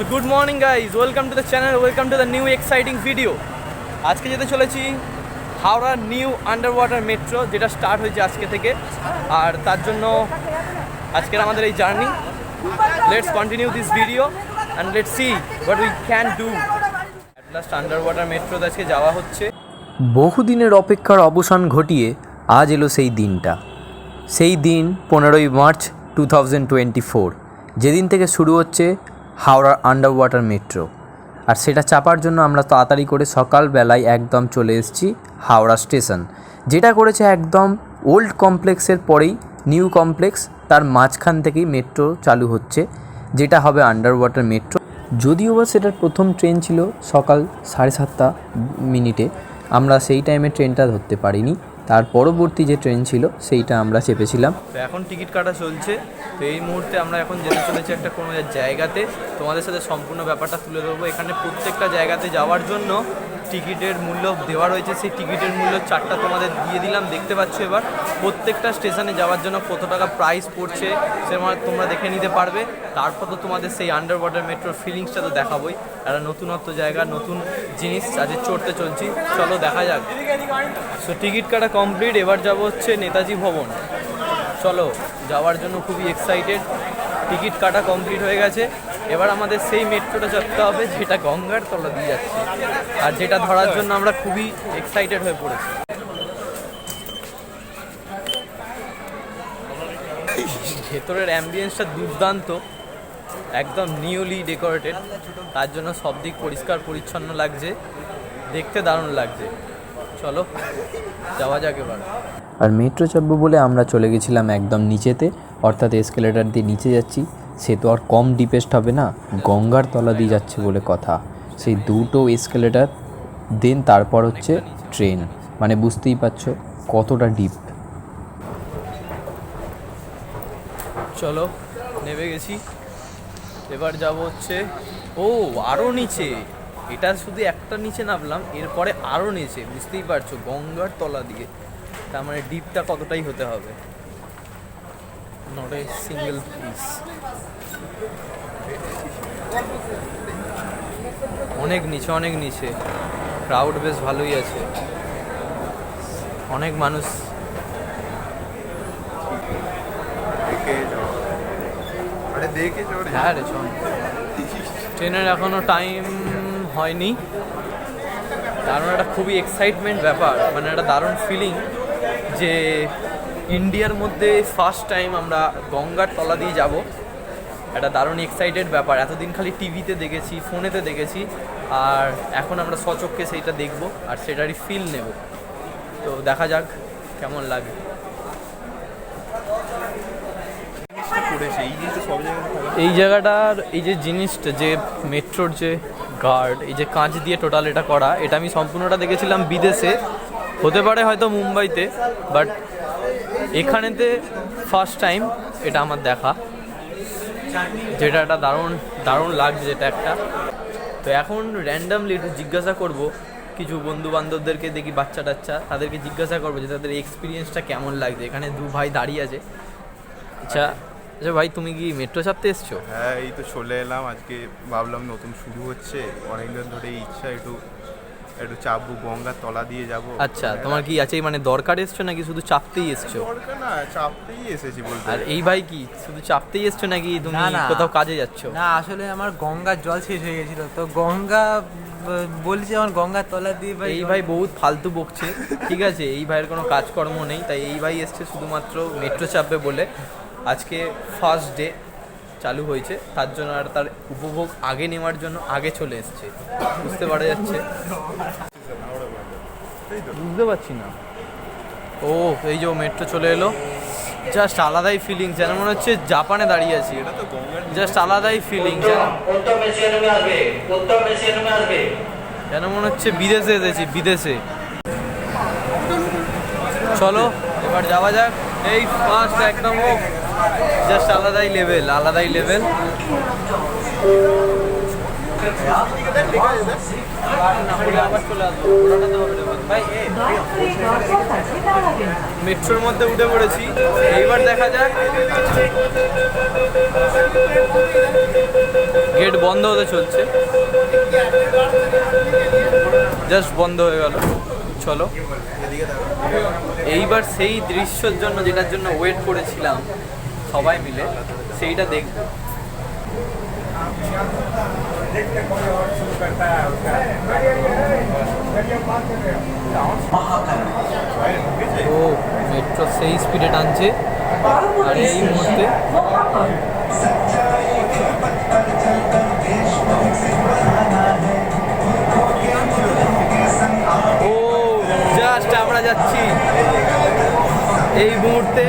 So good morning guys, welcome to the channel, welcome to the new exciting video. আজকে যেতে চলেছি Howrah new underwater metro, যেটা start হয়েছে আজকে থেকে। আর তার জন্য আজকের আমাদের এই journey. Let's continue this video and let's see what we can do. At last underwater মেট্রোতে আজকে যাওয়া হচ্ছে। বহুদিনের অপেক্ষার অবসান ঘটিয়ে আজ এলো সেই দিনটা। সেই দিন 15ই মার্চ 2024, যেদিন থেকে শুরু হচ্ছে হাওড়ার আন্ডারওয়াটার মেট্রো। আর সেটা চাপার জন্য আমরা তাড়াতাড়ি করে সকালবেলায় একদম চলে এসেছি হাওড়া স্টেশন, যেটা করেছে একদম ওল্ড কমপ্লেক্সের পরেই নিউ কমপ্লেক্স, তার মাঝখান থেকেই মেট্রো চালু হচ্ছে, যেটা হবে আন্ডারওয়াটার মেট্রো। যদিও বা সেটার প্রথম ট্রেন ছিল সকাল 7:30 আমরা সেই টাইমে ট্রেনটা ধরতে পারিনি। তার পরবর্তী যে ট্রেন ছিল সেইটা আমরা চেপেছিলাম। তো এখন টিকিট কাটা চলছে। তো এই মুহূর্তে আমরা এখন যেতে চলেছি একটা কোনো জায়গাতে, তোমাদের সাথে সম্পূর্ণ ব্যাপারটা তুলে ধরবো। এখানে প্রত্যেকটা জায়গাতে যাওয়ার জন্য টিকিটের মূল্য দেওয়া রয়েছে। সেই টিকিটের মূল্য চার্টটা তোমাদের দিয়ে দিলাম, দেখতে পাচ্ছ। এবার প্রত্যেকটা স্টেশনে যাওয়ার জন্য কত টাকা প্রাইস পড়ছে সেটা তোমরা দেখে নিতে পারবে। তারপর তো তোমাদের সেই আন্ডারওয়াটার মেট্রোর ফিলিংসটা তো দেখাবোই। একটা নতুনত্ব জায়গা, নতুন জিনিস আজকে চড়তে চলছি, চলো দেখা যাক। সো টিকিট কাটা কমপ্লিট, এবার যাব হচ্ছে নেতাজি ভবন। চলো যাওয়ার জন্য খুবই এক্সাইটেড। টিকিট কাটা কমপ্লিট হয়ে গেছে। এবার আমাদের সেই মেট্রোটা চড়তে হবে যেটা গঙ্গার তলা দিয়ে যাচ্ছে, আর যেটা ধরার জন্য আমরা খুবই এক্সাইটেড হয়ে পড়েছি। ভেতরের অ্যাম্বিয়েন্সটা দুর্দান্ত, একদম নিউলি ডেকোরেটেড। তার জন্য সব দিক পরিষ্কার পরিচ্ছন্ন লাগছে, দেখতে দারুণ লাগছে। চলো যাওয়া যাক এবার। আর মেট্রো চাপবো বলে আমরা চলে গেছিলাম একদম নিচেতে, অর্থাৎ এসকেলেটার দিয়ে নিচে যাচ্ছি। সে তো আর কম ডিপেস্ট হবে না, গঙ্গার তলা দিয়ে যাচ্ছে বলে কথা। সেই দুটো এসকেলেটার, দেন তারপর হচ্ছে ট্রেন, মানে বুঝতেই পারছো কতটা ডিপ। চলো নেমে গেছি, এবার যাব হচ্ছে আরও নিচে। এটা শুধু একটা নিচে নামলাম, এরপরে আরও নিচে, বুঝতেই পারছো গঙ্গার তলা দিয়ে। তার মানে ডিপটা কতটাই হতে হবে, নট এ সিঙ্গেল পিস। অনেক নিচে, অনেক নিচে। ক্রাউড বেশ ভালোই আছে, অনেক মানুষ। হ্যাঁ রে চল। ট্রেনের এখনো টাইম হয়নি, কারণ একটা খুবই এক্সাইটমেন্ট ব্যাপার, মানে একটা দারুণ ফিলিং যে ইন্ডিয়ার মধ্যে ফার্স্ট টাইম আমরা গঙ্গার তলা দিয়ে যাব। একটা দারুণ এক্সাইটেড ব্যাপার। এতদিন খালি টিভিতে দেখেছি, ফোনেতে দেখেছি, আর এখন আমরা স্বচক্ষে সেইটা দেখব আর সেটারই ফিল নেব। তো দেখা যাক কেমন লাগে। এই জায়গাটার এই যে জিনিসটা, যে মেট্রোর যে গার্ড, এই যে কাঁচ দিয়ে টোটাল এটা করা, এটা আমি সম্পূর্ণটা দেখেছিলাম বিদেশে, হতে পারে হয়তো মুম্বাইতে, বাট এখানেতে ফার্স্ট টাইম এটা আমার দেখা, যেটা একটা দারুণ দারুণ লাগছে যেটা একটা। তো এখন র্যান্ডামলি একটু জিজ্ঞাসা করব কিছু বন্ধু বান্ধবদেরকে, দেখি বাচ্চা টাচ্চা, তাদেরকে জিজ্ঞাসা করবো যে তাদের এক্সপিরিয়েন্সটা কেমন লাগছে। এখানে দু ভাই দাঁড়িয়ে আছে। আচ্ছা আচ্ছা ভাই, তুমি কি মেট্রো চাপতে এসছো? হ্যাঁ, এই তো চলে এলাম। আজকে ভাবলাম নতুন শুরু হচ্ছে, অনেকদিন ধরে ইচ্ছা একটু একটু চাপবো, গঙ্গার তলা দিয়ে যাবো। আচ্ছা, তোমার কি আছে মানে দরকার এসছো নাকি শুধু চাপতেই এসছো? দরকার না, চাপতেই এসেছি বলতে। আর এই ভাই কি শুধু চাপতেই এসছো নাকি তুমি কোথাও কাজে যাচ্ছো? না, আসলে আমার গঙ্গার জল শেষ হয়ে গেছিল, তো গঙ্গা বলছি আমার গঙ্গার তলা দিয়ে। এই ভাই বহুত ফালতু বকছে, ঠিক আছে? এই ভাইয়ের কোনো কাজকর্ম নেই, তাই এই ভাই এসছে শুধুমাত্র মেট্রো চাপবে বলে। আজকে ফার্স্ট ডে চালু হয়েছে, তার জন্য আর তার উপভোগ আগে নেওয়ার জন্য আগে চলে এসছে, বুঝতে পারা যাচ্ছে। বুঝতে পারছি না। এই যে মেট্রো চলে এলো, জাস্ট আলাদাই ফিলিং, যেন মনে হচ্ছে জাপানে দাঁড়িয়ে আছি। জাস্ট আলাদাই ফিলিং, যেন মনে হচ্ছে বিদেশে এসেছি, বিদেশে। চলো এবার যাওয়া যাক। এই ফার্স্ট একদম জাস্ট আলাদাই লেভেল, আলাদাই লেভেল। মেট্রোর মধ্যে উঠে পড়েছি, এইবার দেখা যাক। গেট বন্ধ হতে চলছে, জাস্ট বন্ধ হয়ে গেল। চলো এইবার সেই দৃশ্যের জন্য, যেটার জন্য ওয়েট করেছিলাম সবাই মিলে, সেইটা দেখব। ও মেট্রো সেই স্পিডে টানছে, আর এই মুহূর্তে ও জাস্ট আমরা যাচ্ছি এই মুহূর্তে।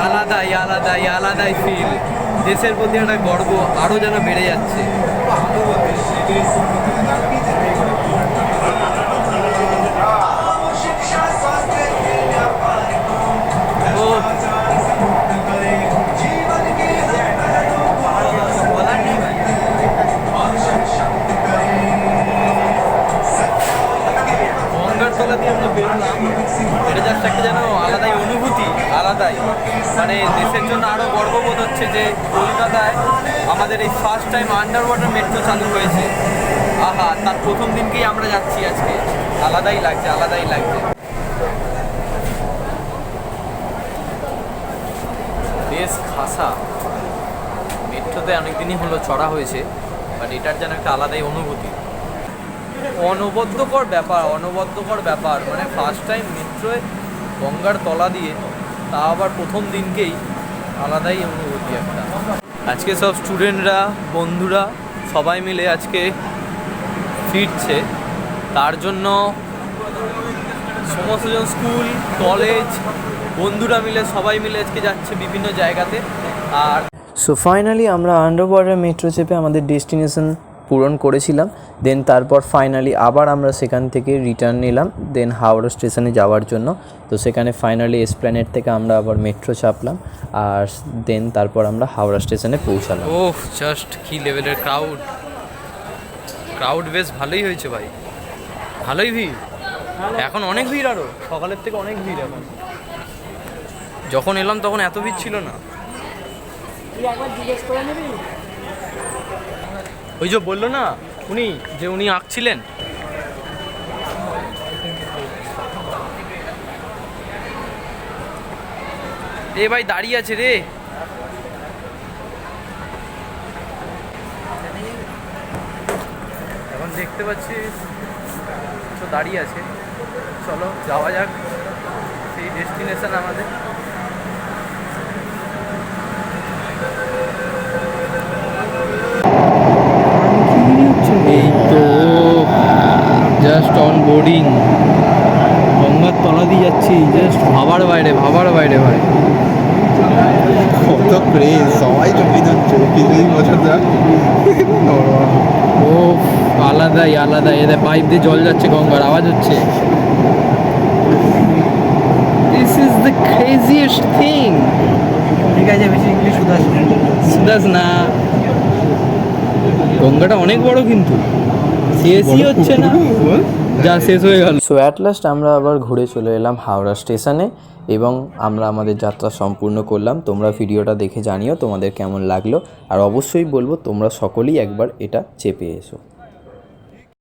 আলাদাই আলাদাই আলাদাই ফিল, দেশের প্রতি একটা গর্ব আরও যেন বেড়ে যাচ্ছে। ও গঙ্গার তলা দিয়ে আমরা বেরোলাম, এটা জাস্ট একটা যেন আলাদাই অনুভূতি, আলাদাই। মানে দেশের জন্য আরও গর্ববোধ হচ্ছে যে কলকাতায় আমাদের এই first time under water metro চালু হয়েছে। আহা, তার প্রথম দিনকেই আমরা যাচ্ছি আজকে, আলাদাই লাগছে, আলাদাই লাগছে। বেশ খাসা মেট্রোতে অনেকদিনই হলো চড়া হয়েছে, বাট এটার যেন একটা আলাদাই অনুভূতি। অনবদ্যকর ব্যাপার, অনবদ্যকর ব্যাপার। মানে ফার্স্ট টাইম মেট্রোয় গঙ্গার তলা দিয়ে, তা আবার প্রথম দিনকেই, আলাদাই অনুভূতি একটা। আজকে সব স্টুডেন্টরা, বন্ধুরা সবাই মিলে আজকে ফিরছে, তার জন্য সমস্ত জন স্কুল, কলেজ, বন্ধুরা মিলে সবাই মিলে আজকে যাচ্ছে বিভিন্ন জায়গাতে। আর সো ফাইনালি আমরা আন্ডার ওয়াটার মেট্রো চেপে আমাদের ডেস্টিনেশন পূরণ করেছিলাম। দেন তারপর ফাইনালি আবার আমরা সেখান থেকে রিটার্ন নিলাম দেন হাওড়া স্টেশনে যাওয়ার জন্য। তো সেখানে ফাইনালি এসপ্ল্যানেড থেকে আমরা আবার মেট্রো চাপলাম, আর দেন তারপর আমরা হাওড়া স্টেশনে পৌঁছালাম। ওহ জাস্ট কি লেভেলের ক্রাউড, ক্রাউড বেশ ভালোই হয়েছে ভাই, ভালোই ভিড়। এখন অনেক ভিড়, আরও সকালের থেকে অনেক ভিড়। এখন যখন এলাম তখন এত ভিড় ছিল না। ওই যে বললো না উনি, যে উনি আঁকছিলেন, এ ভাই দাঁড়িয়ে আছে রে। এখন দেখতে পাচ্ছি তো দাঁড়িয়ে আছে। চলো যাওয়া যাক সেই ডেস্টিনেশন আমাদের। এই তো জাস্ট অন বোর্ডিং, গঙ্গার তলা দিয়ে যাচ্ছি, জাস্ট ভাবার বাইরে, ভাবার বাইরে ভাই। কত ক্রেজ, সবাই চোখে যাচ্ছে কিছুদিন বছর যাক। ও আলাদাই আলাদাই, এদের পাইপ দিয়ে জল যাচ্ছে, গঙ্গার আওয়াজ হচ্ছে। This is the craziest thing. ঠিক আছে, বেশি ইংলিশ সুদাস না, গঙ্গাটা অনেক বড় কিন্তু শেষই হচ্ছে না, যা শেষ হয়ে গেল। সো অ্যাট লাস্ট আমরা আবার ঘুরে চলে এলাম হাওড়া স্টেশনে এবং আমরা আমাদের যাত্রা সম্পূর্ণ করলাম। তোমরা ভিডিওটা দেখে জানিও তোমাদের কেমন লাগলো, আর অবশ্যই বলবো তোমরা সকলেই একবার এটা চেপে এসো।